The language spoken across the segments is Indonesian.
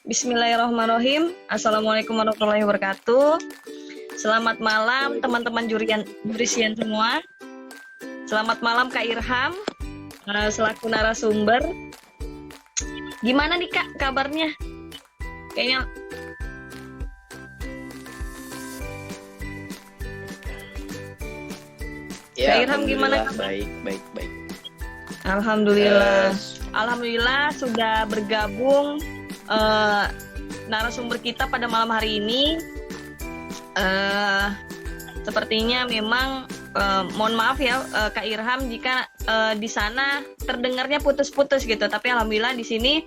Bismillahirrahmanirrahim. Assalamualaikum warahmatullahi wabarakatuh. Selamat malam teman-teman jurisian semua. Selamat malam Kak Irham, selaku narasumber. Gimana nih Kak kabarnya? Kayaknya Ya, Kak Irham gimana kabar? Baik. Alhamdulillah. Alhamdulillah sudah bergabung narasumber kita pada malam hari ini. Sepertinya memang mohon maaf ya Kak Irham jika di sana terdengarnya putus-putus gitu. Tapi alhamdulillah di sini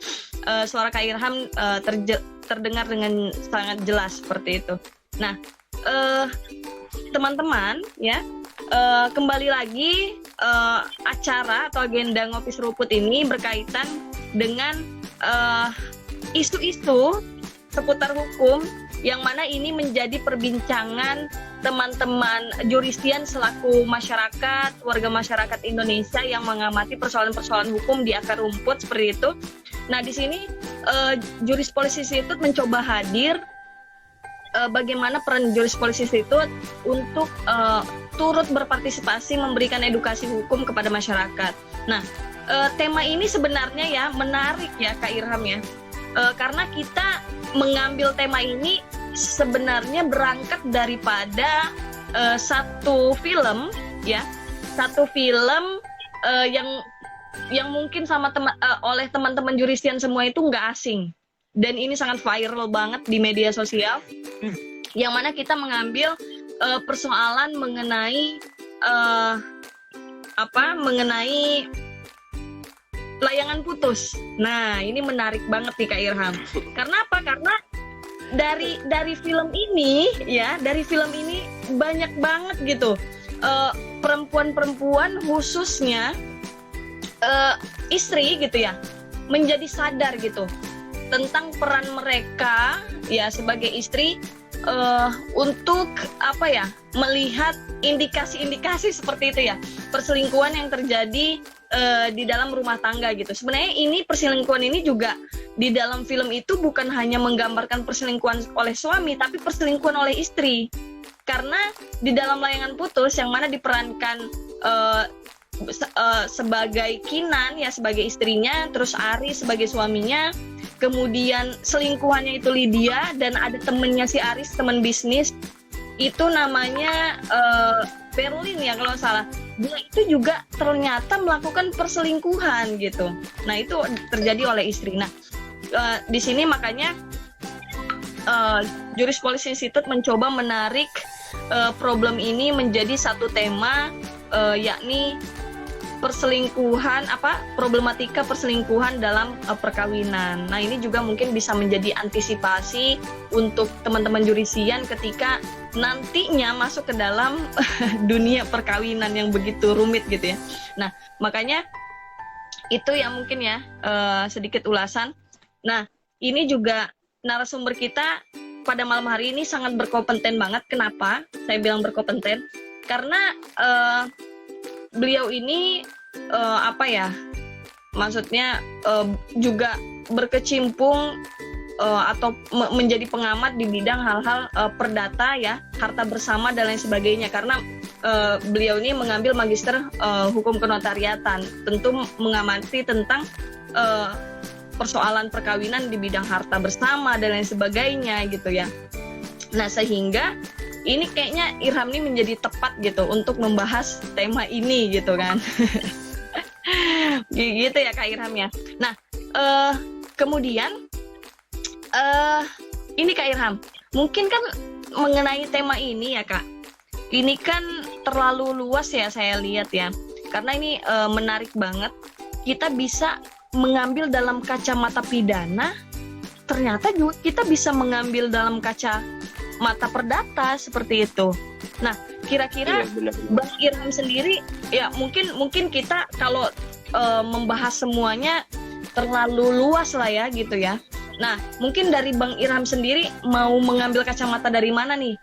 suara Kak Irham terdengar dengan sangat jelas seperti itu. Nah, teman-teman ya, kembali lagi acara atau agenda Ngopi Seruput ini berkaitan dengan isu-isu seputar hukum yang mana ini menjadi perbincangan teman-teman jurisian selaku masyarakat, warga masyarakat Indonesia yang mengamati persoalan-persoalan hukum di akar rumput seperti itu. Nah, di sini Juris Polisi Institute mencoba hadir bagaimana peran Juris Polisi Institute untuk turut berpartisipasi memberikan edukasi hukum kepada masyarakat. Nah, tema ini sebenarnya ya menarik ya Kak Irham ya. Karena kita mengambil tema ini sebenarnya berangkat daripada satu film ya, satu film yang mungkin oleh teman-teman jurisian semua itu nggak asing, dan ini sangat viral banget di media sosial, yang mana kita mengambil persoalan mengenai mengenai layangan putus. Nah, ini menarik banget nih Kak Irham. Karena apa? Karena dari film ini ya, dari film ini banyak banget gitu perempuan-perempuan khususnya istri gitu ya, menjadi sadar gitu tentang peran mereka ya sebagai istri untuk melihat indikasi-indikasi seperti itu ya, perselingkuhan yang terjadi di dalam rumah tangga gitu. Sebenarnya ini perselingkuhan ini juga di dalam film itu bukan hanya menggambarkan perselingkuhan oleh suami, tapi perselingkuhan oleh istri. Karena di dalam layangan putus yang mana diperankan sebagai Kinan ya sebagai istrinya, terus Aris sebagai suaminya, kemudian selingkuhannya itu Lydia, dan ada temennya si Aris, teman bisnis itu namanya Berlin ya kalau salah. Dia itu juga ternyata melakukan perselingkuhan gitu. Nah, itu terjadi oleh istri. Nah, di sini makanya Juris Polisi Institute mencoba menarik problem ini menjadi satu tema, yakni perselingkuhan, problematika perselingkuhan dalam perkawinan. Nah, ini juga mungkin bisa menjadi antisipasi untuk teman-teman jurisian ketika nantinya masuk ke dalam dunia perkawinan yang begitu rumit gitu ya. Nah, makanya itu ya mungkin ya sedikit ulasan. Nah, ini juga narasumber kita pada malam hari ini sangat berkompeten banget. Kenapa saya bilang berkompeten? Karena beliau ini maksudnya juga berkecimpung atau menjadi pengamat di bidang hal-hal perdata ya, harta bersama dan lain sebagainya. Karena beliau ini mengambil magister hukum kenotariatan, tentu mengamati tentang persoalan perkawinan di bidang harta bersama dan lain sebagainya gitu ya. Nah, sehingga ini kayaknya Irham ini menjadi tepat gitu untuk membahas tema ini gitu kan. Gitu ya Kak Irham ya. Nah, kemudian ini Kak Irham, mungkin kan mengenai tema ini ya Kak, ini kan terlalu luas ya saya lihat ya, karena ini menarik banget. Kita bisa mengambil dalam kacamata pidana, ternyata juga kita bisa mengambil dalam kacamata perdata seperti itu. Nah, kira-kira Bang Irham sendiri ya, mungkin kita kalau membahas semuanya terlalu luas lah ya gitu ya. Nah, mungkin dari Bang Irham sendiri mau mengambil kacamata dari mana nih?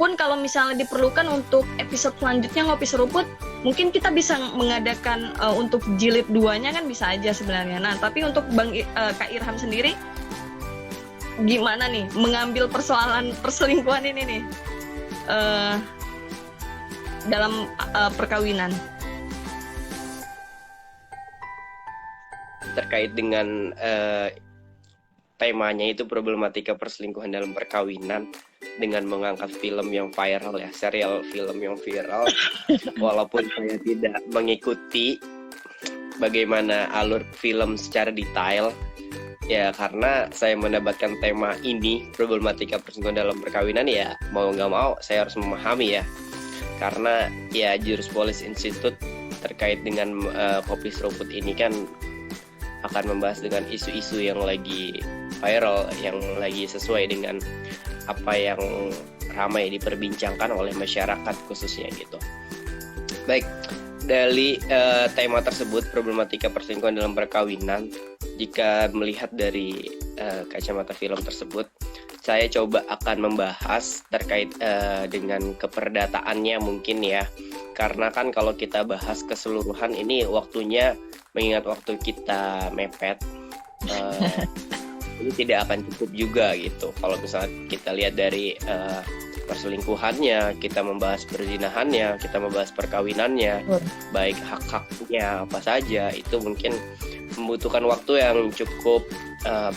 Pun kalau misalnya diperlukan untuk episode selanjutnya Ngopi Seruput, mungkin kita bisa mengadakan untuk jilid 2-nya kan bisa aja sebenarnya. Nah, tapi untuk Kak Irham sendiri, gimana nih mengambil persoalan perselingkuhan ini nih dalam perkawinan. Terkait dengan temanya itu problematika perselingkuhan dalam perkawinan, dengan mengangkat film yang viral ya, serial film yang viral. Walaupun saya tidak mengikuti bagaimana alur film secara detail, ya karena saya mendapatkan tema ini, problematika perselingkuhan dalam perkawinan, ya mau nggak mau saya harus memahami ya. Karena ya Jurus Polis Institute terkait dengan kopi seruput ini kan akan membahas dengan isu-isu yang lagi viral, yang lagi sesuai dengan apa yang ramai diperbincangkan oleh masyarakat khususnya gitu. Baik, dari tema tersebut, problematika perselingkuhan dalam perkawinan, jika melihat dari kacamata film tersebut, saya coba akan membahas terkait dengan keperdataannya mungkin ya. Karena kan kalau kita bahas keseluruhan ini waktunya, mengingat waktu kita mepet, ini tidak akan cukup juga gitu. Kalau misalnya kita lihat dari perselingkuhannya, kita membahas perzinahannya, kita membahas perkawinannya, baik hak-haknya apa saja, itu mungkin membutuhkan waktu yang cukup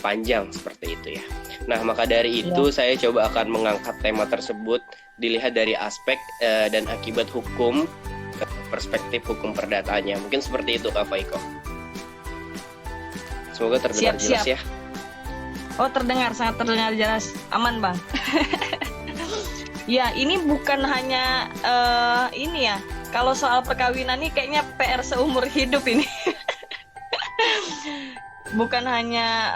panjang seperti itu ya. Nah, maka dari itu saya coba akan mengangkat tema tersebut dilihat dari aspek dan akibat hukum, perspektif hukum perdataannya. Mungkin seperti itu Kak Faiko. Semoga terdengar jelas ya. Oh, terdengar, sangat terdengar jelas. Aman Bang. Ya, ini bukan hanya ini ya. Kalau soal perkawinan ini kayaknya PR seumur hidup ini. Bukan hanya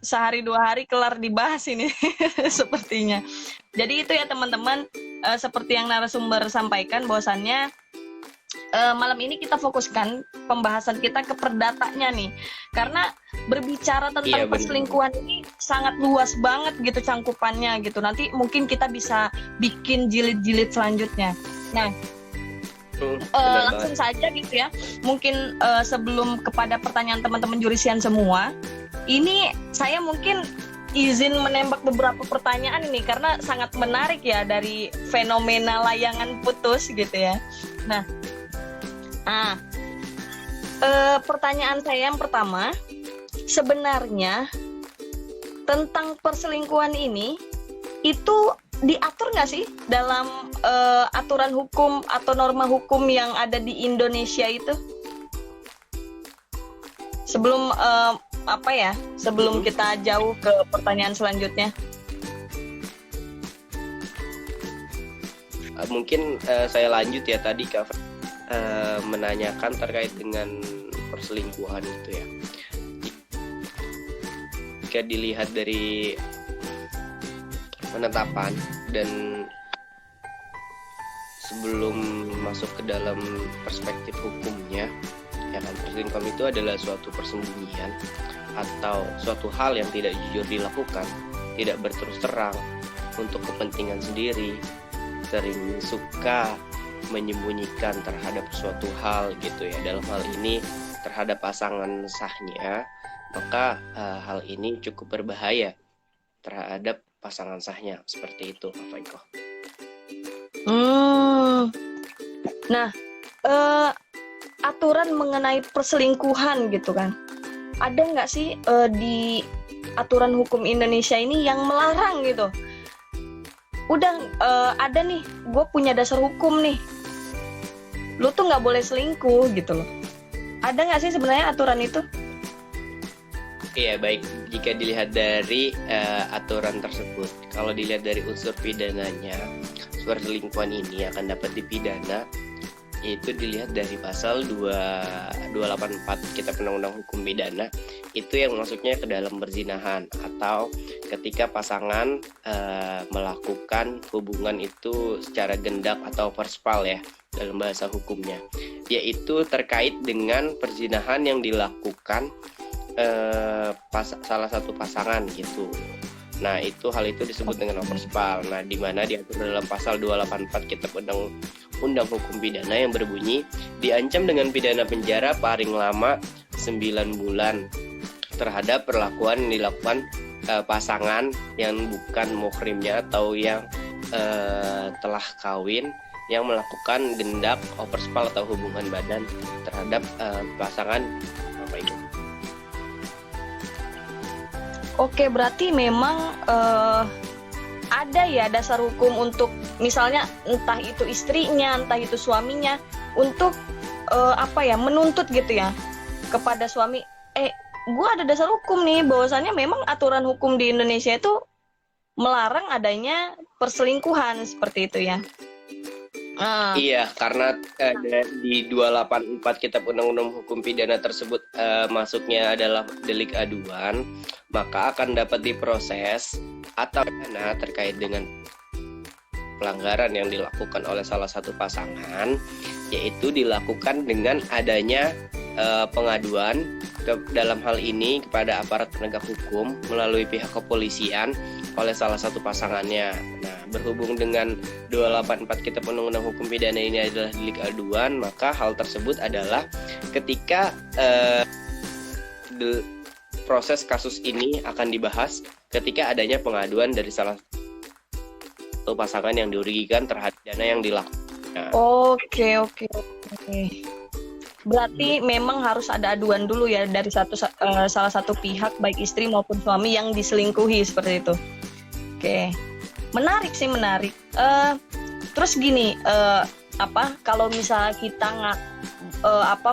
sehari 2 hari kelar dibahas ini sepertinya. Jadi itu ya teman-teman, seperti yang narasumber sampaikan bahwasannya malam ini kita fokuskan pembahasan kita ke perdatanya nih. Karena berbicara tentang perselingkuhan ini sangat luas banget gitu cangkupannya gitu. Nanti mungkin kita bisa bikin jilid-jilid selanjutnya. Nah, langsung saja gitu ya. Mungkin sebelum kepada pertanyaan teman-teman jurisian semua, ini saya mungkin izin menembak beberapa pertanyaan ini karena sangat menarik ya dari fenomena layangan putus gitu ya. Nah, pertanyaan saya yang pertama, sebenarnya tentang perselingkuhan ini itu diatur nggak sih dalam aturan hukum atau norma hukum yang ada di Indonesia itu? Sebelum sebelum kita jauh ke pertanyaan selanjutnya. Mungkin saya lanjut ya tadi Kak menanyakan terkait dengan perselingkuhan itu ya. Jika dilihat dari penetapan dan sebelum masuk ke dalam perspektif hukumnya, ya kan, perselingkuhan itu adalah suatu persembunyian atau suatu hal yang tidak jujur dilakukan, tidak berterus terang untuk kepentingan sendiri, sering suka menyembunyikan terhadap suatu hal gitu ya. Dalam hal ini terhadap pasangan sahnya, maka hal ini cukup berbahaya terhadap pasangan sahnya, seperti itu Kak Faiko. Nah, aturan mengenai perselingkuhan gitu kan, ada nggak sih di aturan hukum Indonesia ini yang melarang gitu? Udah ada nih, gue punya dasar hukum nih, lu tuh nggak boleh selingkuh gitu loh. Ada nggak sih sebenarnya aturan itu? Iya, baik. Jika dilihat dari aturan tersebut, kalau dilihat dari unsur pidananya, perselingkuhan ini akan dapat dipidana, yaitu dilihat dari pasal 284 Kitab Undang-Undang Hukum Pidana, itu yang masuknya ke dalam perzinahan atau ketika pasangan melakukan hubungan itu secara gendak atau verspal ya dalam bahasa hukumnya, yaitu terkait dengan perzinahan yang dilakukan salah satu pasangan gitu. Nah, hal itu disebut dengan overspal. Nah, di mana diatur dalam pasal 284 Kitab Undang Hukum Pidana yang berbunyi diancam dengan pidana penjara paling lama 9 bulan terhadap perlakuan yang dilakukan pasangan yang bukan muhrimnya atau yang telah kawin yang melakukan gendak overspal atau hubungan badan terhadap pasangan apa itu. Oke, berarti memang ada ya dasar hukum untuk misalnya entah itu istrinya, entah itu suaminya untuk menuntut gitu ya kepada suami. Gue ada dasar hukum nih bahwasannya memang aturan hukum di Indonesia itu melarang adanya perselingkuhan seperti itu ya. Iya, karena di 284 Kitab Undang-Undang Hukum Pidana tersebut masuknya adalah delik aduan, maka akan dapat diproses atau pidana terkait dengan pelanggaran yang dilakukan oleh salah satu pasangan, yaitu dilakukan dengan adanya pengaduan dalam hal ini kepada aparat penegak hukum melalui pihak kepolisian oleh salah satu pasangannya. Nah, berhubung dengan 284 Kitab Undang-Undang Hukum Pidana ini adalah delik aduan, maka hal tersebut adalah ketika proses kasus ini akan dibahas ketika adanya pengaduan dari salah satu pasangan yang dirugikan terhadap dana yang dilakukan. Oke. Berarti memang harus ada aduan dulu ya dari salah satu pihak, baik istri maupun suami yang diselingkuhi seperti itu. Oke, menarik. Terus gini, kalau misalnya kita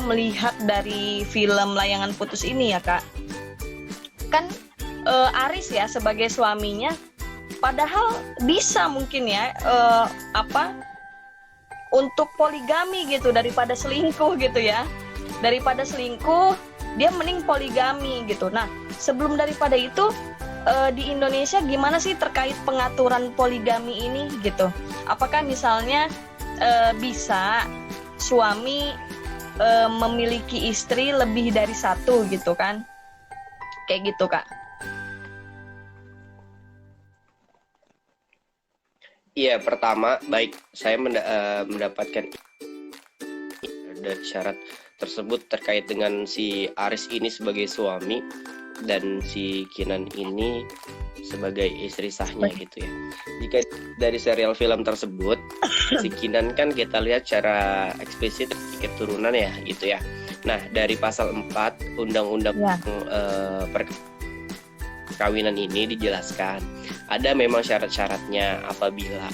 melihat dari film Layangan Putus ini ya Kak, kan Aris ya sebagai suaminya, padahal bisa mungkin ya untuk poligami gitu daripada selingkuh gitu ya. Daripada selingkuh, dia mending poligami gitu. Nah, sebelum daripada itu di Indonesia gimana sih terkait pengaturan poligami ini gitu? Apakah misalnya bisa suami memiliki istri lebih dari satu gitu kan? Kayak gitu Kak. Iya, pertama, baik saya mendapatkan dari syarat tersebut terkait dengan si Aris ini sebagai suami dan si Kinan ini sebagai istri sahnya gitu ya. Jika dari serial film tersebut, si Kinan kan kita lihat secara eksplisit keturunan ya gitu ya. Nah, dari pasal 4 Undang-Undang Perkawinan ini dijelaskan ada memang syarat-syaratnya apabila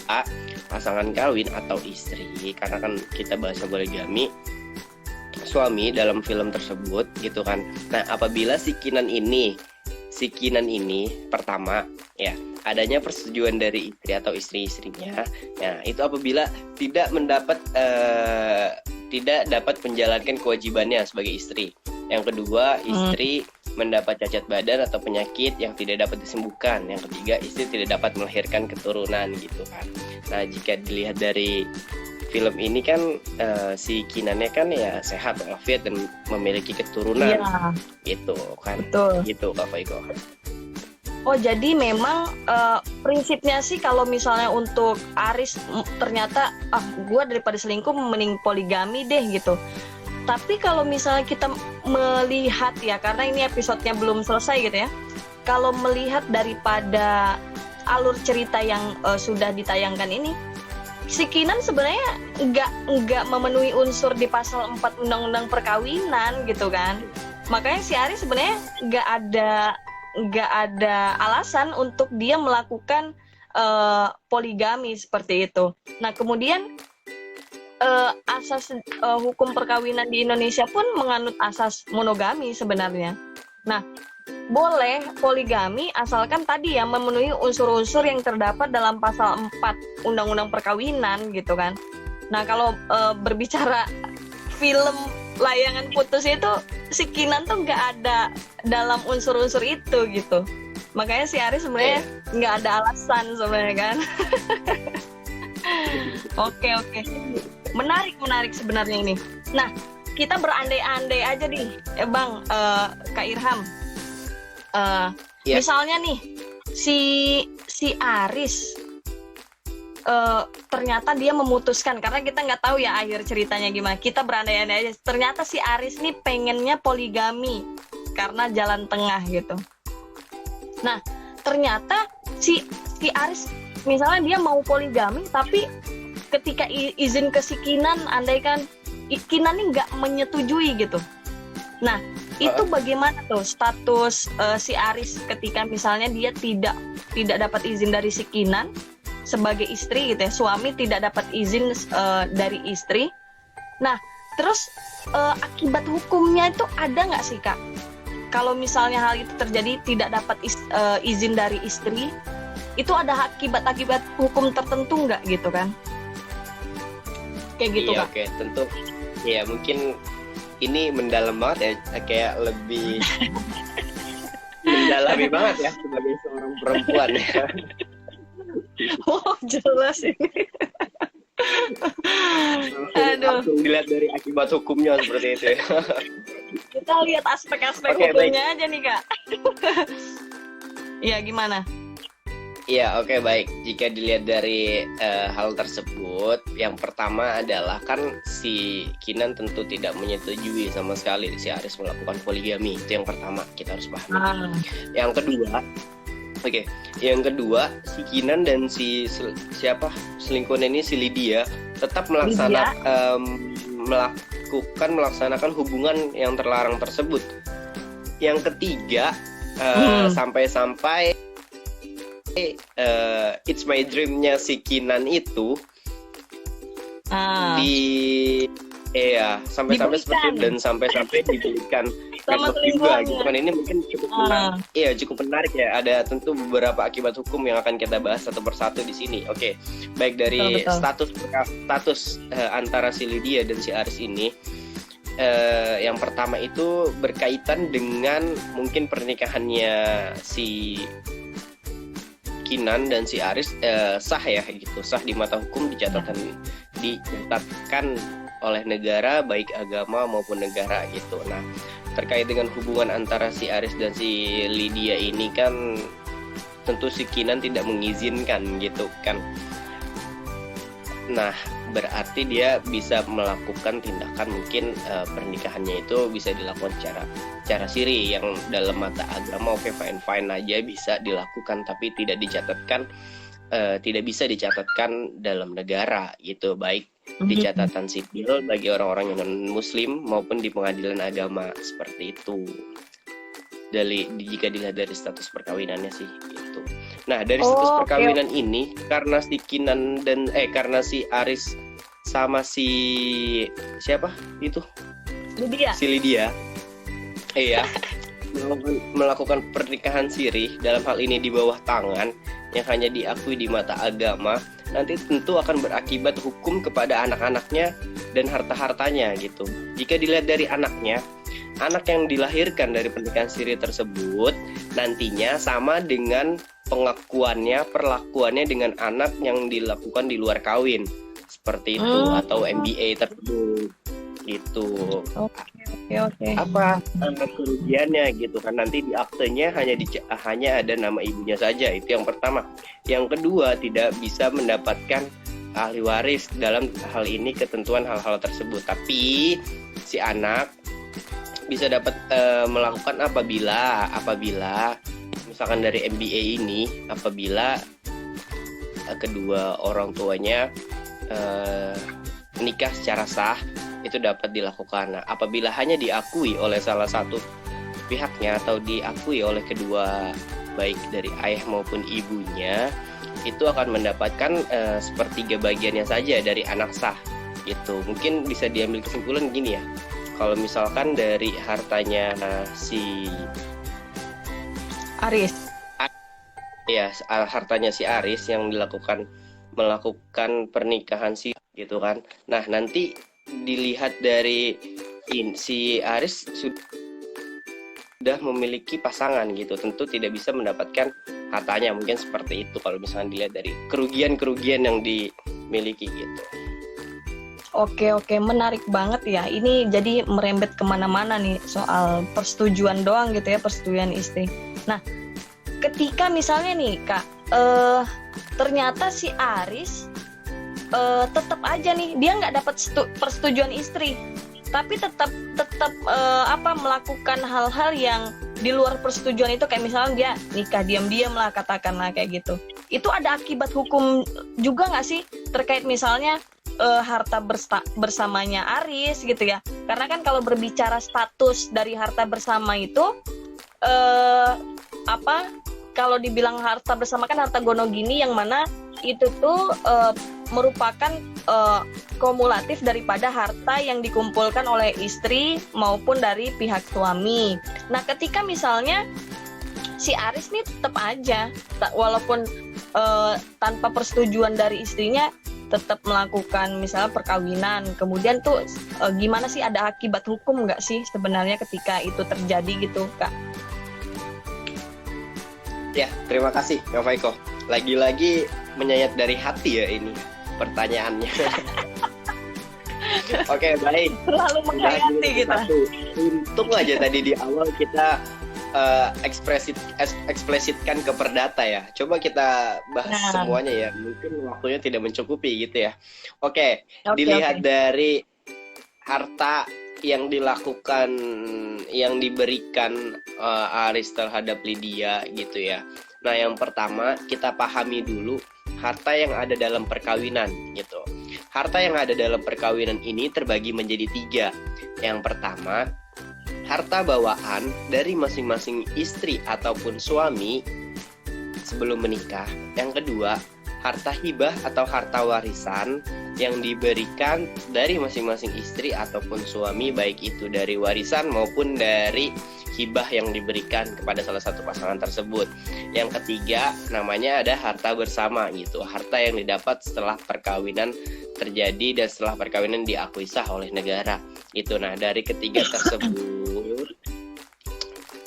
pasangan kawin atau istri, karena kan kita bahasa poligami, suami dalam film tersebut gitu kan. Nah, apabila si Kinan ini pertama ya adanya persetujuan dari istri atau istri-istrinya, nah itu apabila tidak dapat menjalankan kewajibannya sebagai istri. Yang kedua, istri mendapat cacat badan atau penyakit yang tidak dapat disembuhkan. Yang ketiga, istri tidak dapat melahirkan keturunan gitu kan. Nah, jika dilihat dari film ini kan si Kinannya kan ya sehat walafiat dan memiliki keturunan gitu kan. Betul. Gitu Kak Faigo. Oh, jadi memang prinsipnya sih kalau misalnya untuk Aris ternyata gue daripada selingkuh mending poligami deh gitu. Tapi kalau misalnya kita melihat ya, karena ini episodenya belum selesai gitu ya, kalau melihat daripada alur cerita yang sudah ditayangkan ini, si Kinan sebenarnya nggak memenuhi unsur di pasal 4 Undang-Undang Perkawinan gitu kan. Makanya si Aris sebenarnya nggak ada alasan untuk dia melakukan poligami seperti itu. Nah, kemudian asas hukum perkawinan di Indonesia pun menganut asas monogami sebenarnya. Nah, boleh poligami asalkan tadi ya memenuhi unsur-unsur yang terdapat dalam pasal 4 Undang-Undang Perkawinan gitu kan. Nah, kalau berbicara film Layangan Putus itu, si Kinan tuh nggak ada dalam unsur-unsur itu gitu. Makanya si Aris sebenarnya nggak ada alasan sebenarnya kan. Oke. Menarik sebenarnya ini. Nah, kita berandai-andai aja nih, Bang, Kak Irham. Misalnya nih, si Aris ternyata dia memutuskan, karena kita nggak tahu ya akhir ceritanya gimana. Kita berandai-andai aja. Ternyata si Aris nih pengennya poligami karena jalan tengah gitu. Nah, ternyata si Aris misalnya dia mau poligami, tapi ketika izin ke si Kinan, andaikan Kinan ini nggak menyetujui gitu. Nah, itu bagaimana tuh status si Aris ketika misalnya dia tidak dapat izin dari si Kinan sebagai istri gitu ya, suami tidak dapat izin dari istri. Nah, terus akibat hukumnya itu ada nggak sih Kak? Kalau misalnya hal itu terjadi tidak dapat izin dari istri, itu ada akibat hukum tertentu nggak gitu kan? Kayak gitu iya, Kak? Oke, tentu. Ya mungkin ini mendalam banget ya, kayak lebih mendalami banget ya sebagai seorang perempuan ya. Oh jelas ini. Aduh. Langsung dilihat dari akibat hukumnya seperti itu ya. Kita lihat aspek-aspek Oke, hukumnya baik. aja nih Kak. Iya gimana? Iya, oke, baik. Jika dilihat dari hal tersebut, yang pertama adalah kan si Kinan tentu tidak menyetujui sama sekali si Aris melakukan poligami. Itu yang pertama, kita harus pahami. Yang kedua, si Kinan dan si selingkuhan ini, si Lydia, tetap melaksanakan hubungan yang terlarang tersebut. Yang ketiga, sampai-sampai It's My Dream-nya si Kinan itu sampai-sampai seperti itu, dan sampai-sampai dibelikan sama juga selingkuhannya. gitu kan. Ini mungkin cukup menarik. Iya, cukup menarik ya. Ada tentu beberapa akibat hukum yang akan kita bahas satu persatu di sini. Oke. Baik dari Betul. status antara si Lydia dan si Aris ini. Yang pertama itu berkaitan dengan mungkin pernikahannya si Kinan dan si Aris sah ya gitu, sah di mata hukum, dicatatkan oleh negara, baik agama maupun negara gitu. Nah, terkait dengan hubungan antara si Aris dan si Lydia ini kan tentu si Kinan tidak mengizinkan gitu kan. Nah, berarti dia bisa melakukan tindakan mungkin pernikahannya itu bisa dilakukan cara siri, yang dalam mata agama oke, fine aja bisa dilakukan, tapi tidak bisa dicatatkan dalam negara gitu, baik di catatan sipil bagi orang-orang yang non muslim maupun di pengadilan agama, seperti itu. Jika dilihat dari status perkawinannya sih gitu. Nah, dari status perkawinan ini, karena si Kinan dan karena si Aris sama si siapa itu? Si Lydia. Iya. melakukan pernikahan siri, dalam hal ini di bawah tangan, yang hanya diakui di mata agama, nanti tentu akan berakibat hukum kepada anak-anaknya dan harta-hartanya gitu. Jika dilihat dari anaknya, anak yang dilahirkan dari pernikahan siri tersebut nantinya sama dengan perlakuannya dengan anak yang dilakukan di luar kawin, seperti itu, atau MBA tersebut gitu. Oke. Apa kerugiannya gitu kan, nanti di aktenya hanya ada nama ibunya saja. Itu yang pertama. Yang kedua, tidak bisa mendapatkan ahli waris dalam hal ini, ketentuan hal-hal tersebut. Tapi si anak bisa dapat melakukan apabila misalkan dari MBA ini, apabila kedua orang tuanya menikah secara sah, itu dapat dilakukan. Nah, apabila hanya diakui oleh salah satu pihaknya atau diakui oleh kedua, baik dari ayah maupun ibunya, itu akan mendapatkan sepertiga bagiannya saja dari anak sah gitu. Mungkin bisa diambil kesimpulan gini ya, kalau misalkan dari hartanya si Aris, ya hartanya si Aris yang melakukan pernikahan siri gitu kan. Nah, nanti dilihat dari si Aris sudah memiliki pasangan gitu, tentu tidak bisa mendapatkan hartanya, mungkin seperti itu kalau misalnya dilihat dari kerugian yang dimiliki gitu. Oke, menarik banget ya. Ini jadi merembet kemana-mana nih soal persetujuan doang gitu ya, persetujuan istri. Nah, ketika misalnya nih Kak, ternyata si Aris tetap aja nih dia nggak dapat persetujuan istri, tapi tetap melakukan hal-hal yang di luar persetujuan itu, kayak misalnya dia nikah diam-diam lah, katakanlah kayak gitu, itu ada akibat hukum juga nggak sih terkait misalnya harta bersamanya Aris gitu ya? Karena kan kalau berbicara status dari harta bersama itu kalau dibilang harta bersama kan harta gonogini, yang mana itu tuh merupakan kumulatif daripada harta yang dikumpulkan oleh istri maupun dari pihak suami. Nah, ketika misalnya si Aris nih tetap aja walaupun tanpa persetujuan dari istrinya tetap melakukan misalnya perkawinan, kemudian tuh gimana sih, ada akibat hukum nggak sih sebenarnya ketika itu terjadi gitu, Kak? Ya, terima kasih Kak Faiko. Lagi-lagi menyayat dari hati ya ini pertanyaannya. Oke, baik. Terlalu menghayati kita. Untung aja tadi di awal kita eksplisitkan ke perdata ya. Coba kita bahas semuanya ya. Mungkin waktunya tidak mencukupi gitu ya. Oke, dilihat dari harta yang dilakukan, yang diberikan Aris terhadap Lydia gitu ya. Nah, yang pertama kita pahami dulu harta yang ada dalam perkawinan gitu. Harta yang ada dalam perkawinan ini terbagi menjadi 3. Yang pertama, harta bawaan dari masing-masing istri ataupun suami sebelum menikah. Yang kedua, harta hibah atau harta warisan yang diberikan dari masing-masing istri ataupun suami, baik itu dari warisan maupun dari hibah yang diberikan kepada salah satu pasangan tersebut. Yang ketiga, namanya ada harta bersama gitu. Harta yang didapat setelah perkawinan terjadi dan setelah perkawinan diakui sah oleh negara. Itu. Nah, dari ketiga tersebut,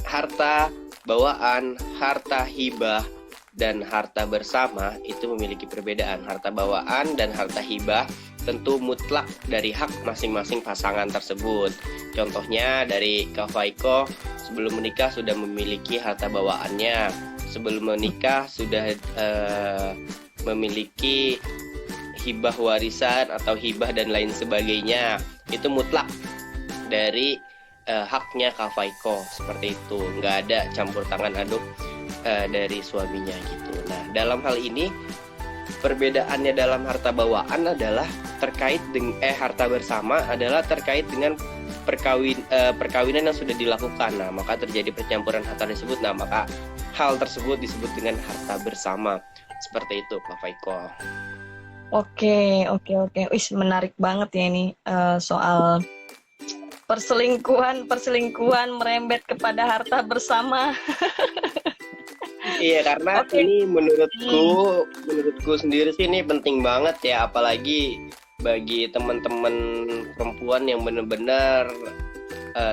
harta bawaan, harta hibah, dan harta bersama itu memiliki perbedaan. Harta bawaan dan harta hibah tentu mutlak dari hak masing-masing pasangan tersebut. Contohnya dari Kak Faiko, sebelum menikah sudah memiliki harta bawaannya, sebelum menikah sudah memiliki hibah warisan atau hibah dan lain sebagainya. Itu mutlak dari haknya Kak Faiko, seperti itu. Nggak ada campur tangan aduk dari suaminya gitu. Nah, dalam hal ini perbedaannya dalam harta bawaan adalah terkait dengan harta bersama adalah terkait dengan perkawinan yang sudah dilakukan. Nah, maka terjadi percampuran harta tersebut. Nah, maka hal tersebut disebut dengan harta bersama. Seperti itu, Pak Faiko. Oke. Wih, menarik banget ya ini soal perselingkuhan merembet kepada harta bersama. Iya, karena ini menurutku sendiri sih ini penting banget ya, apalagi bagi teman-teman perempuan yang benar-benar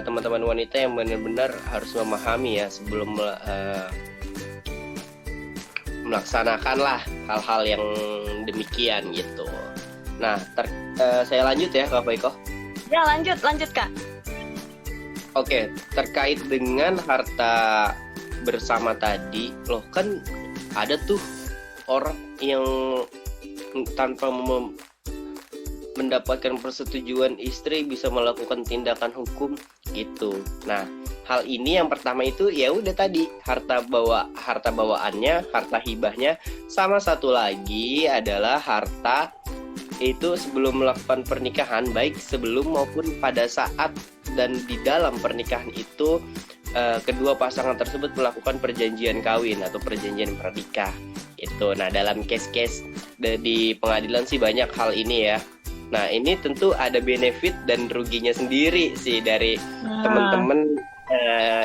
teman-teman wanita yang benar-benar harus memahami ya sebelum melaksanakan lah hal-hal yang demikian gitu. Nah, saya lanjut ya Kak Faiko. Ya, lanjut Kak. Oke, terkait dengan harta bersama tadi, loh kan ada tuh orang yang tanpa mendapatkan persetujuan istri bisa melakukan tindakan hukum gitu. Nah, hal ini yang pertama itu ya udah tadi harta bawaannya, harta hibahnya, sama satu lagi adalah harta itu sebelum melakukan pernikahan, baik sebelum maupun pada saat dan di dalam pernikahan itu kedua pasangan tersebut melakukan perjanjian kawin atau perjanjian pernikah itu. Nah, dalam case-case di pengadilan sih banyak hal ini ya. Nah, ini tentu ada benefit dan ruginya sendiri sih dari teman-teman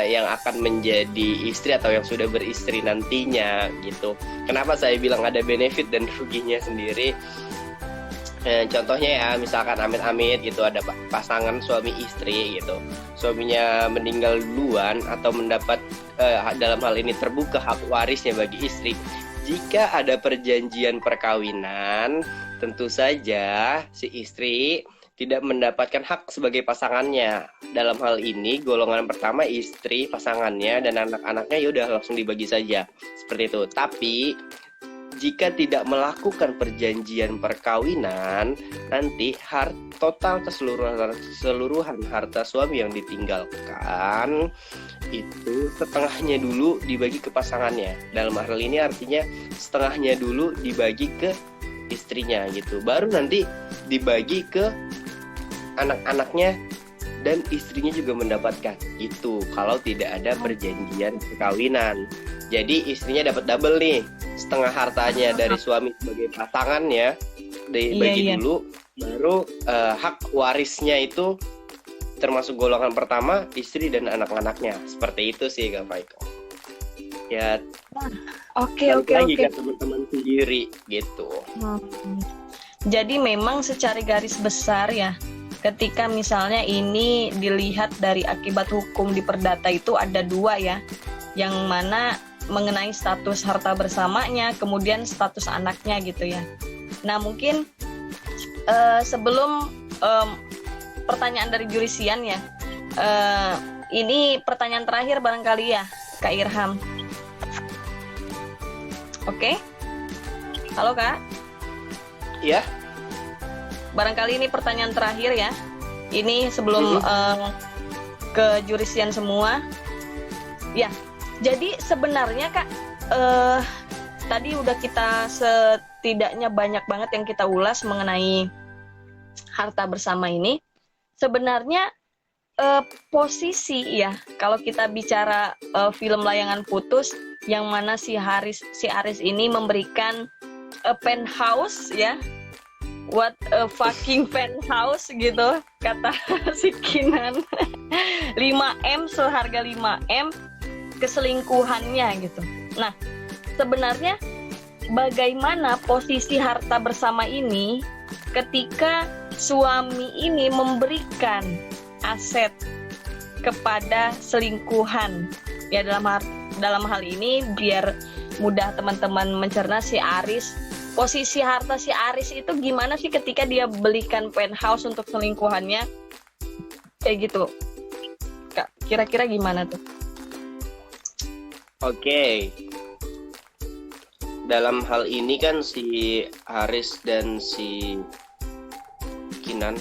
yang akan menjadi istri atau yang sudah beristri nantinya gitu. Kenapa saya bilang ada benefit dan ruginya sendiri? Contohnya ya, misalkan amit-amit gitu ada pasangan suami istri gitu, suaminya meninggal duluan atau mendapat dalam hal ini terbuka hak warisnya bagi istri. Jika ada perjanjian perkawinan, tentu saja si istri tidak mendapatkan hak sebagai pasangannya. Dalam hal ini golongan pertama istri, pasangannya dan anak-anaknya ya udah langsung dibagi saja seperti itu. Tapi jika tidak melakukan perjanjian perkawinan, nanti total keseluruhan harta suami yang ditinggalkan itu setengahnya dulu dibagi ke pasangannya. Dalam hal ini artinya setengahnya dulu dibagi ke istrinya gitu. Baru nanti dibagi ke anak-anaknya dan istrinya juga mendapatkan itu kalau tidak ada perjanjian perkawinan. Jadi istrinya dapat double nih, setengah hartanya dari suami sebagai pasangannya dibagi dulu, baru hak warisnya itu termasuk golongan pertama istri dan anak-anaknya. Seperti itu sih Kak Faiko. Ya. Oke. Teman-teman sendiri gitu. Jadi memang secara garis besar ya, ketika misalnya ini dilihat dari akibat hukum di perdata itu ada 2 ya, yang mana mengenai status harta bersamanya, kemudian status anaknya gitu ya. Nah mungkin sebelum pertanyaan dari jurisian ya, ini pertanyaan terakhir barangkali ya Kak Irham. Oke? Halo Kak? Iya. Barangkali ini pertanyaan terakhir ya. Ini sebelum ke jurisian semua. Ya, jadi sebenarnya Kak, tadi udah kita setidaknya banyak banget yang kita ulas mengenai harta bersama ini. Sebenarnya posisi ya, kalau kita bicara film Layangan Putus, yang mana si Aris ini memberikan penthouse ya. What a fucking penthouse gitu, kata si Kinan. 5M, seharga 5M keselingkuhannya gitu. Nah, sebenarnya bagaimana posisi harta bersama ini ketika suami ini memberikan aset kepada selingkuhan? Ya, dalam hal ini biar mudah teman-teman mencerna, si Aris, posisi harta si Aris itu gimana sih ketika dia belikan penthouse untuk selingkuhannya? Kayak gitu. Kak, kira-kira gimana tuh? Oke. Dalam hal ini kan si Aris dan si Kinan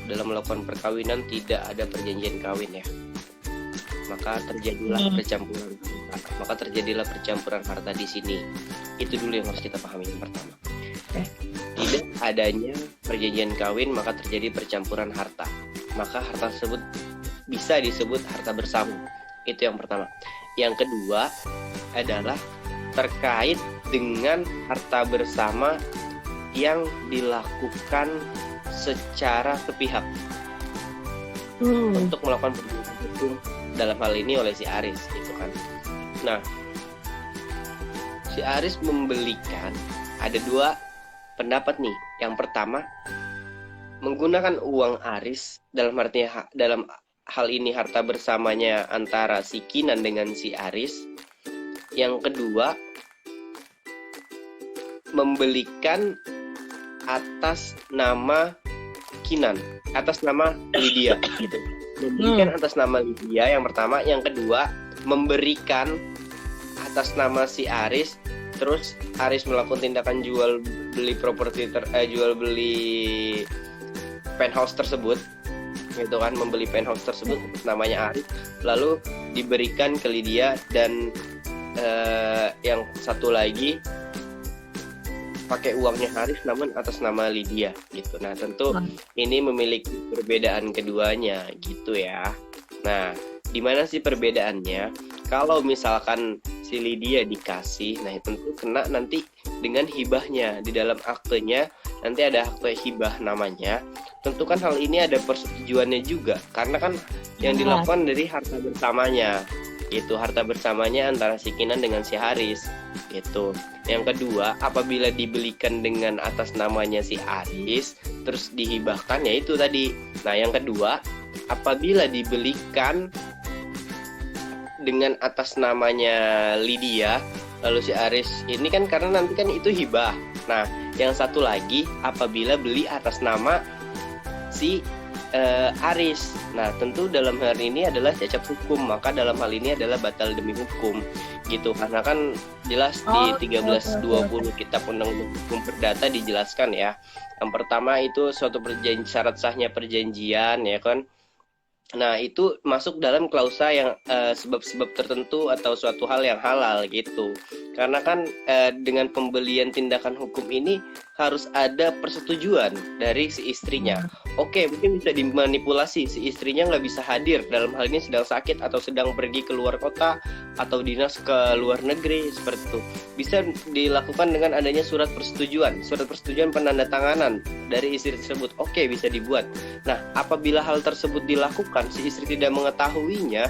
dalam melakukan perkawinan tidak ada perjanjian kawin ya. Maka terjadilah percampuran harta di sini. Itu dulu yang harus kita pahami yang pertama. Tidak adanya perjanjian kawin maka terjadi percampuran harta. Maka harta tersebut bisa disebut harta bersama. Itu yang pertama. Yang kedua adalah terkait dengan harta bersama yang dilakukan secara sepihak untuk melakukan perbuatan itu, dalam hal ini oleh si Aris gitu kan. Nah, si Aris membelikan, ada 2 pendapat nih. Yang pertama, menggunakan uang Aris dalam hal ini harta bersamanya antara si Kinan dengan si Aris. Yang kedua, membelikan atas nama Kinan, atas nama Lydia gitu. Memberikan atas nama Lydia yang pertama. Yang kedua, memberikan atas nama si Aris. Terus Aris melakukan tindakan jual beli penthouse tersebut gitu kan, membeli penthouse tersebut namanya Aris, lalu diberikan ke Lydia, dan yang satu lagi pakai uangnya Aris namun atas nama Lydia gitu. Nah, tentu ini memiliki perbedaan keduanya gitu ya. Nah, di mana sih perbedaannya? Kalau misalkan si Lydia dikasih, nah tentu kena nanti dengan hibahnya. Di dalam aktenya nanti ada akte hibah namanya. Tentu kan hal ini ada persetujuannya juga, karena kan yang dilakukan dari harta bersamanya. Itu harta bersamanya antara si Kinan dengan si Aris gitu. Yang kedua, apabila dibelikan dengan atas namanya si Aris terus dihibahkan, ya itu tadi. Nah, yang kedua, apabila dibelikan dengan atas namanya Lydia, lalu si Aris ini kan karena nanti kan itu hibah. Nah, yang satu lagi apabila beli atas nama si Aris. Nah, tentu dalam hal ini adalah cacat hukum, maka dalam hal ini adalah batal demi hukum. gitu, karena kan jelas di Oh, oke, oke, oke, oke. 1320 Kitab Undang-Undang Hukum Perdata dijelaskan ya. Yang pertama itu suatu syarat sahnya perjanjian ya kan. Nah, itu masuk dalam klausa yang sebab-sebab tertentu atau suatu hal yang halal gitu. Karena kan dengan pembelian tindakan hukum ini harus ada persetujuan dari si istrinya. Oke, mungkin bisa dimanipulasi, si istrinya nggak bisa hadir, dalam hal ini sedang sakit atau sedang pergi ke luar kota atau dinas ke luar negeri, seperti itu. Bisa dilakukan dengan adanya surat persetujuan penandatanganan dari istri tersebut. Oke, bisa dibuat. Nah, apabila hal tersebut dilakukan, si istri tidak mengetahuinya,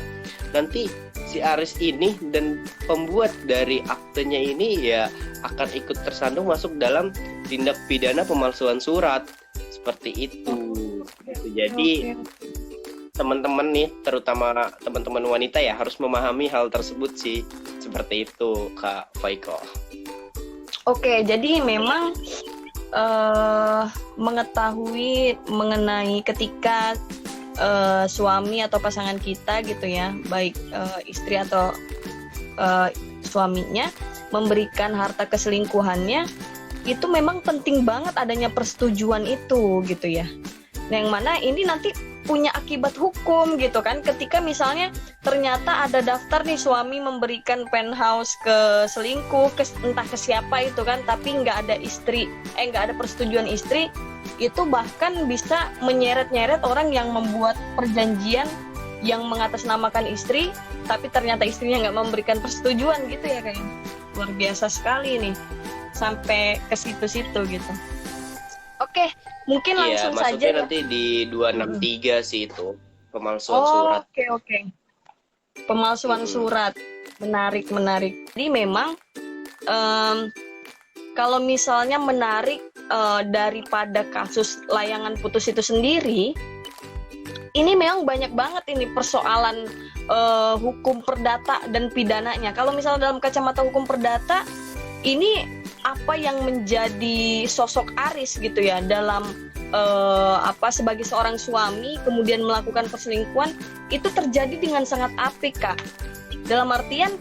nanti si Aris ini dan pembuat dari aktenya ini ya akan ikut tersandung masuk dalam tindak pidana pemalsuan surat seperti itu. Jadi teman-teman nih, terutama teman-teman wanita ya, harus memahami hal tersebut sih, seperti itu Kak Faiko. Oke, jadi memang mengetahui mengenai ketika suami atau pasangan kita gitu ya, baik istri atau suaminya memberikan harta keselingkuhannya, itu memang penting banget adanya persetujuan itu gitu ya. Yang mana ini nanti punya akibat hukum gitu kan, ketika misalnya ternyata ada daftar nih suami memberikan penthouse ke selingkuh, entah ke siapa itu kan, tapi nggak ada persetujuan istri, itu bahkan bisa menyeret-nyeret orang yang membuat perjanjian yang mengatasnamakan istri, tapi ternyata istrinya nggak memberikan persetujuan gitu ya, kayak luar biasa sekali nih sampai ke situ-situ gitu. Oke, mungkin langsung saja. Masuknya nanti di 263 sih itu, pemalsuan surat. Oke. Pemalsuan surat. Menarik. Jadi memang kalau misalnya menarik daripada kasus layangan putus itu sendiri, ini memang banyak banget ini persoalan hukum perdata dan pidananya. Kalau misalnya dalam kacamata hukum perdata, ini apa yang menjadi sosok Aris gitu ya dalam sebagai seorang suami kemudian melakukan perselingkuhan, itu terjadi dengan sangat apik, Kak. Dalam artian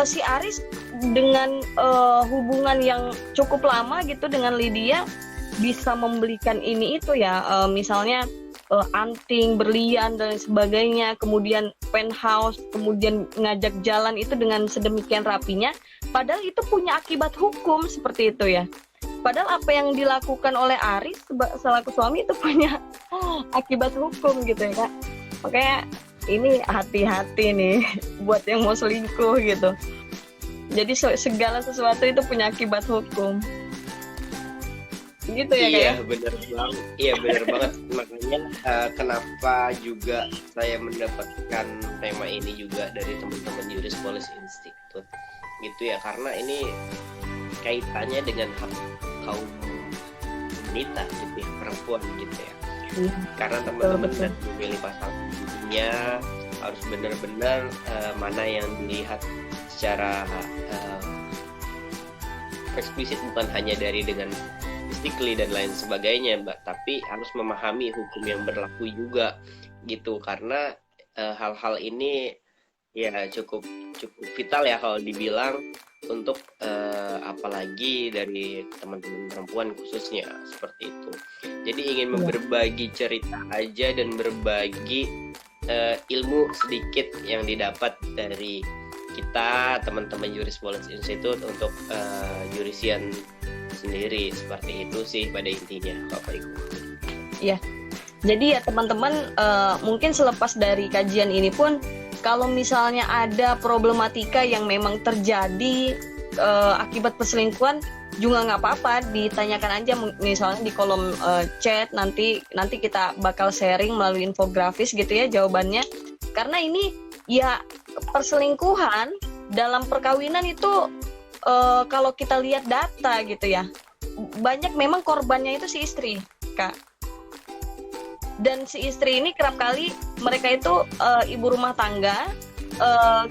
si Aris dengan hubungan yang cukup lama gitu dengan Lydia bisa membelikan ini itu ya, misalnya anting, berlian dan sebagainya, kemudian penthouse, kemudian ngajak jalan itu dengan sedemikian rapinya, padahal itu punya akibat hukum seperti itu ya. Padahal apa yang dilakukan oleh Aris selaku suami itu punya akibat hukum gitu ya, Kak. Makanya ini hati-hati nih buat yang mau selingkuh gitu. Jadi segala sesuatu itu punya akibat hukum. Gitu ya, Iya, Kak? benar banget. Iya, benar banget. Makanya kenapa juga saya mendapatkan tema ini juga dari teman-teman Juris Policy Institute. Gitu ya, karena ini kaitannya dengan hak kaum wanita gitu ya, perempuan gitu ya. Karena teman-teman dan memilih pasangannya harus benar-benar mana yang dilihat secara eksplisit, bukan hanya dari dengan physically dan lain sebagainya, Mbak, tapi harus memahami hukum yang berlaku juga gitu, karena hal-hal ini ya cukup vital ya kalau dibilang untuk apalagi dari teman-teman perempuan khususnya seperti itu. Jadi ingin berbagi cerita aja dan berbagi ilmu sedikit yang didapat dari kita teman-teman Juris Policy Institute untuk jurisian sendiri, seperti itu sih pada intinya, Bapak Ibu. Iya. Jadi ya teman-teman, mungkin selepas dari kajian ini pun, kalau misalnya ada problematika yang memang terjadi akibat perselingkuhan, juga nggak apa-apa, ditanyakan aja misalnya di kolom chat, nanti kita bakal sharing melalui infografis gitu ya jawabannya. Karena ini ya perselingkuhan dalam perkawinan itu kalau kita lihat data gitu ya, banyak memang korbannya itu si istri, Kak. Dan si istri ini kerap kali mereka itu ibu rumah tangga,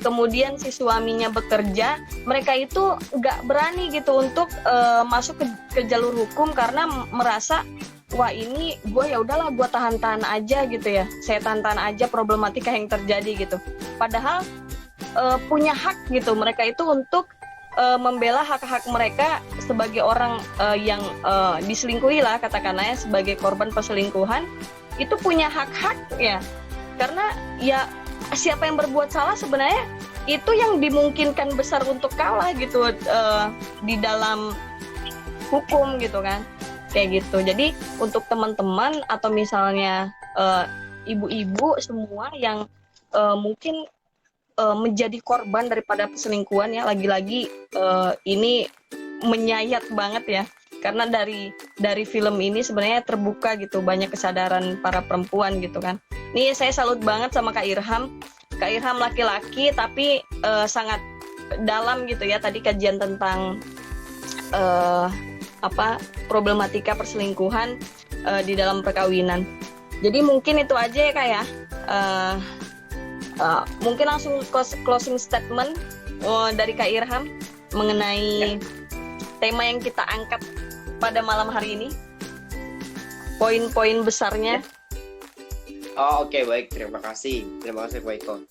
kemudian si suaminya bekerja, mereka itu nggak berani gitu untuk masuk ke jalur hukum karena merasa, wah ini gue ya udahlah gue tahan-tahan aja gitu ya, saya tahan-tahan aja problematika yang terjadi gitu. Padahal punya hak gitu, mereka itu untuk membela hak-hak mereka sebagai orang yang diselingkuhi lah katakanlah ya, sebagai korban perselingkuhan itu punya hak-hak ya, karena ya siapa yang berbuat salah sebenarnya itu yang dimungkinkan besar untuk kalah gitu di dalam hukum gitu kan, kayak gitu. Jadi untuk teman-teman atau misalnya ibu-ibu semua yang mungkin menjadi korban daripada perselingkuhan ya, lagi-lagi ini menyayat banget ya, karena dari film ini sebenarnya terbuka gitu banyak kesadaran para perempuan gitu kan. Nih saya salut banget sama Kak Irham laki-laki tapi sangat dalam gitu ya tadi kajian tentang problematika perselingkuhan di dalam perkawinan. Jadi mungkin itu aja ya Kak ya. Mungkin langsung closing statement dari Kak Irham mengenai tema yang kita angkat pada malam hari ini, poin-poin besarnya. Oke, baik, terima kasih Pak Iko.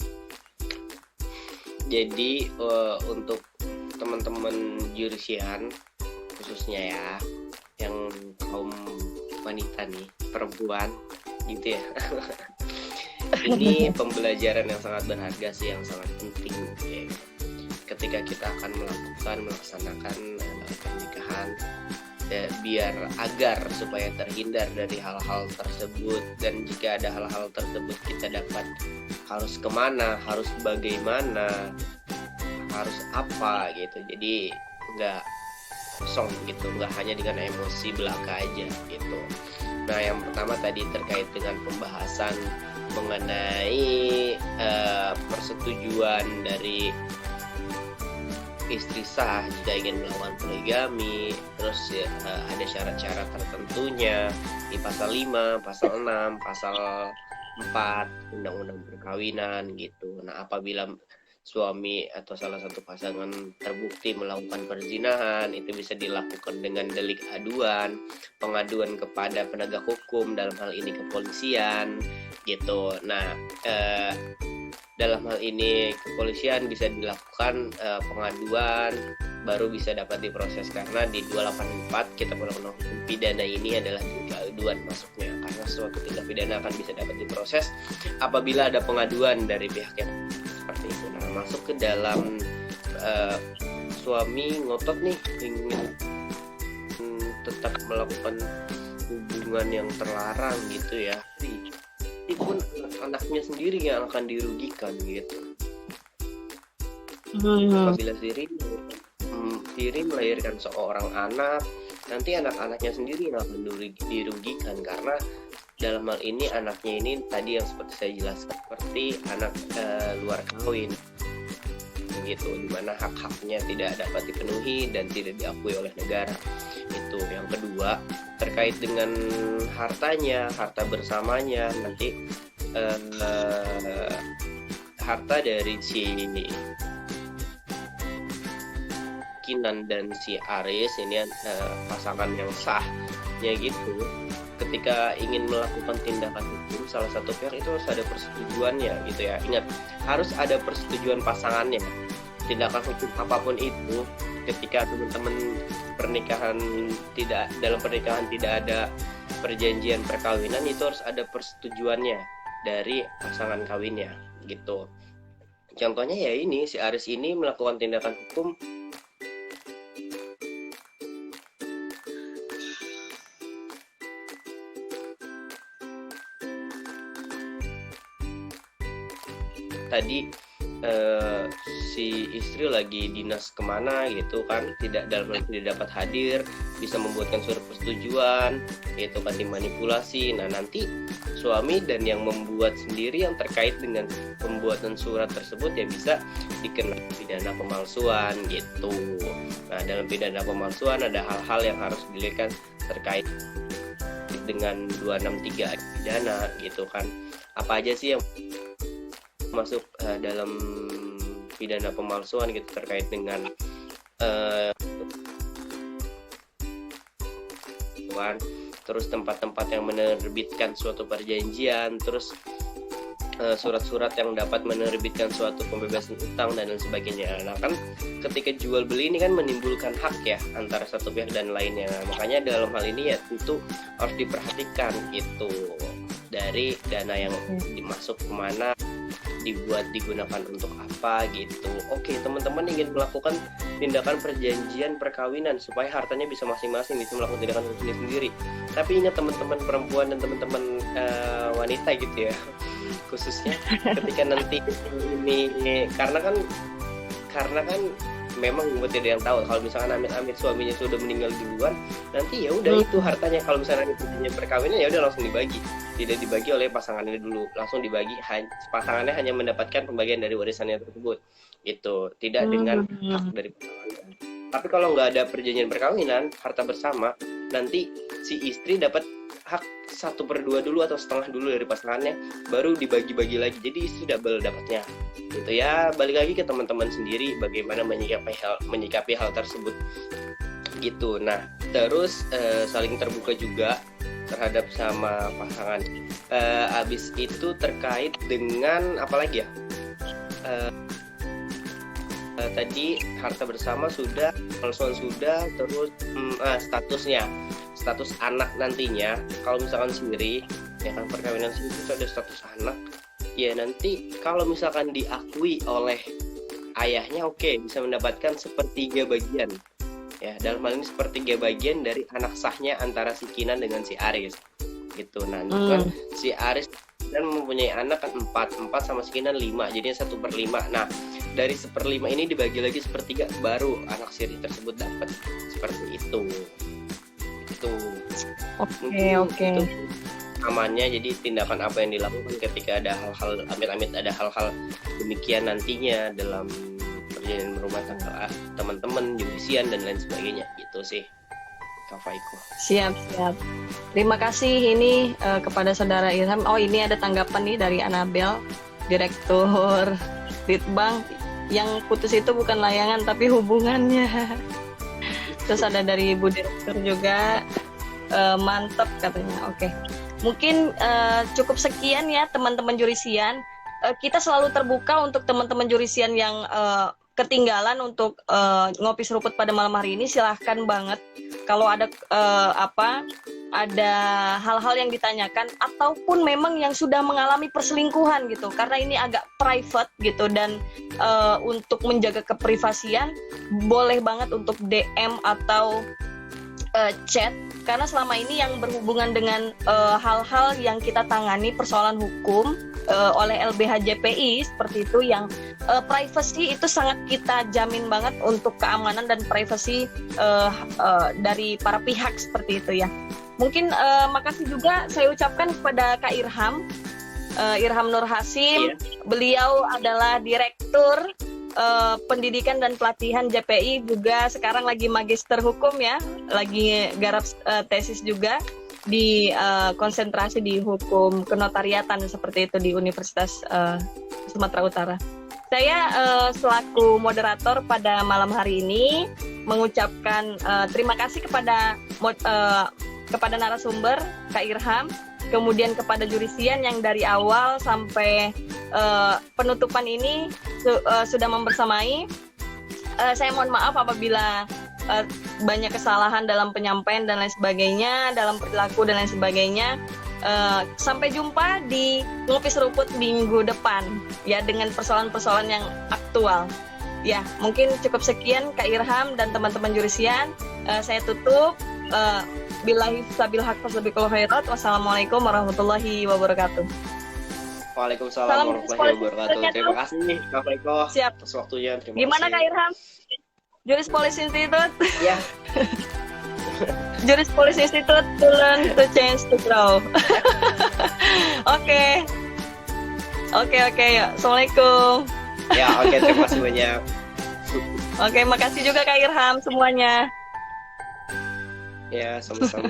Jadi untuk teman-teman jurisian khususnya ya, yang kaum wanita nih, perempuan gitu ya. Ini pembelajaran yang sangat berharga sih, yang sangat penting ya. Ketika kita akan melaksanakan pernikahan biar supaya terhindar dari hal-hal tersebut, dan jika ada hal-hal tersebut kita dapat harus kemana, harus bagaimana, harus apa gitu. Jadi nggak kosong gitu, nggak hanya dengan emosi belaka aja gitu. Nah yang pertama tadi terkait dengan pembahasan mengenai persetujuan dari istri sah jika ingin melakukan poligami, terus ada syarat-syarat tertentunya di pasal 5, pasal 6, pasal 4 Undang-Undang Perkawinan gitu. Nah, apabila suami atau salah satu pasangan terbukti melakukan perzinahan, itu bisa dilakukan dengan delik aduan, pengaduan kepada penegak hukum, dalam hal ini kepolisian gitu. Nah, dalam hal ini kepolisian bisa dilakukan pengaduan, baru bisa dapat diproses, karena di 284 Kitab Undang-Undang Hukum Pidana ini adalah delik aduan masuknya, karena suatu tindak pidana akan bisa dapat diproses apabila ada pengaduan dari pihak yang seperti itu. Nah, masuk ke dalam suami ngotot nih ingin tetap melakukan hubungan yang terlarang gitu ya, itu pun anaknya sendiri yang akan dirugikan gitu. Apabila sendiri melahirkan seorang anak, nanti anak-anaknya sendiri yang akan dirugikan, karena dalam hal ini anaknya ini tadi yang seperti saya jelaskan, seperti anak luar kawin gitu, dimana hak-haknya tidak dapat dipenuhi dan tidak diakui oleh negara. Itu yang kedua, terkait dengan hartanya, harta bersamanya, nanti harta dari si Kinan dan si Aris ini pasangan yang sahnya gitu, ketika ingin melakukan tindakan hukum salah satu pihak itu harus ada persetujuannya gitu ya. Ingat, harus ada persetujuan pasangannya. Tindakan hukum apapun itu, ketika teman-teman dalam pernikahan tidak ada perjanjian perkawinan, itu harus ada persetujuannya dari pasangan kawinnya gitu. Contohnya ya ini, si Aris ini melakukan tindakan hukum tadi si istri lagi dinas kemana gitu kan, tidak dapat hadir, bisa membuatkan surat persetujuan, yaitu kan dimanipulasi. Nah nanti suami dan yang membuat sendiri yang terkait dengan pembuatan surat tersebut ya bisa dikenakan pidana pemalsuan gitu. Nah dalam pidana pemalsuan ada hal-hal yang harus dilihat terkait dengan 263 pidana gitu kan. Apa aja sih yang masuk dalam pidana pemalsuan gitu, terkait dengan terus tempat-tempat yang menerbitkan suatu perjanjian, terus surat-surat yang dapat menerbitkan suatu pembebasan utang dan lain sebagainya. Nah kan ketika jual beli ini kan menimbulkan hak ya antara satu pihak dan lainnya. Makanya dalam hal ini ya tentu harus diperhatikan itu dari dana yang dimasuk kemana, dibuat digunakan untuk apa gitu. Oke, teman-teman ingin melakukan tindakan perjanjian perkawinan supaya hartanya bisa masing-masing bisa melakukan tindakan sendiri. Tapi ingat teman-teman perempuan dan teman-teman wanita gitu ya, khususnya ketika nanti ini karena kan memang buat tidak yang tahu kalau misalkan amit-amit suaminya sudah meninggal duluan, nanti ya udah itu hartanya kalau misalnya perjanjian perkawinan ya udah langsung dibagi, tidak dibagi oleh pasangannya dulu, langsung dibagi pasangannya hanya mendapatkan pembagian dari warisannya tersebut gitu, tidak dengan hak dari pasangannya. Tapi kalau nggak ada perjanjian perkawinan harta bersama, nanti si istri dapat hak 1/2 dulu atau setengah dulu dari pasangannya, baru dibagi-bagi lagi, jadi istri double dapatnya gitu ya. Balik lagi ke teman-teman sendiri bagaimana menyikapi hal tersebut gitu. Nah terus saling terbuka juga terhadap sama pasangan. Abis itu terkait dengan apa lagi ya, tadi harta bersama sudah, palsuan sudah, terus status anak nantinya kalau misalkan sendiri ya kan, perkawinan sendiri itu ada status anak ya, nanti kalau misalkan diakui oleh ayahnya oke, bisa mendapatkan 1/3 bagian ya, dalam hal ini 1/3 bagian dari anak sahnya antara si Kinan dengan si Aris gitu. Nah kan si Aris dan mempunyai anak kan 4 sama si Kinan 5, jadinya 1/5. Nah dari 1/5 ini dibagi lagi 1/3, baru anak siri tersebut dapat seperti itu. Oke. Amannya, jadi tindakan apa yang dilakukan ketika ada hal-hal amit-amit, ada hal-hal demikian nantinya dalam perjalanan rumah tangga teman-teman, judisian dan lain sebagainya gitu sih Kak Faiko. Siap. Terima kasih ini kepada saudara Irham. Oh ini ada tanggapan nih dari Anabel, Direktur Litbang. Yang putus itu bukan layangan tapi hubungannya. Terus ada dari Ibu Direktur juga, mantep katanya. Oke. Mungkin cukup sekian ya teman-teman jurisian. Kita selalu terbuka untuk teman-teman jurisian yang ketinggalan untuk ngopi seruput pada malam hari ini. Silahkan banget kalau ada ada hal-hal yang ditanyakan ataupun memang yang sudah mengalami perselingkuhan gitu, karena ini agak private gitu, dan untuk menjaga keprivasian boleh banget untuk DM atau chat, karena selama ini yang berhubungan dengan hal-hal yang kita tangani persoalan hukum oleh LBH JPI seperti itu, yang privacy itu sangat kita jamin banget untuk keamanan dan privacy dari para pihak seperti itu ya. Mungkin makasih juga saya ucapkan kepada Kak Irham Nur Hasim. Beliau adalah Direktur Pendidikan dan Pelatihan JPI, juga sekarang lagi magister hukum ya, lagi garap tesis juga di konsentrasi di hukum kenotariatan seperti itu di Universitas Sumatera Utara. Saya selaku moderator pada malam hari ini mengucapkan terima kasih kepada narasumber Kak Irham, kemudian kepada jurisian yang dari awal sampai penutupan ini sudah membersamai. Saya mohon maaf apabila banyak kesalahan dalam penyampaian dan lain sebagainya, dalam perilaku dan lain sebagainya. Sampai jumpa di Ngopi Seruput minggu depan ya, dengan persoalan-persoalan yang aktual. Ya, mungkin cukup sekian Kak Irham dan teman-teman jurisian. Saya tutup. Billahi sabil haq wasabiqul khairat. Wassalamualaikum warahmatullahi wabarakatuh. Waalaikumsalam warahmatullahi wabarakatuh. Terima kasih nih Kak Faiko atas waktunya. Gimana Kak Irham? Juris Police Institute? Ya. Juris Police Institute to learn, to change, to grow. Oke. Assalamualaikum. Ya, oke, terima kasih banyak. Oke, makasih juga Kak Irham semuanya. Ya, sama-sama.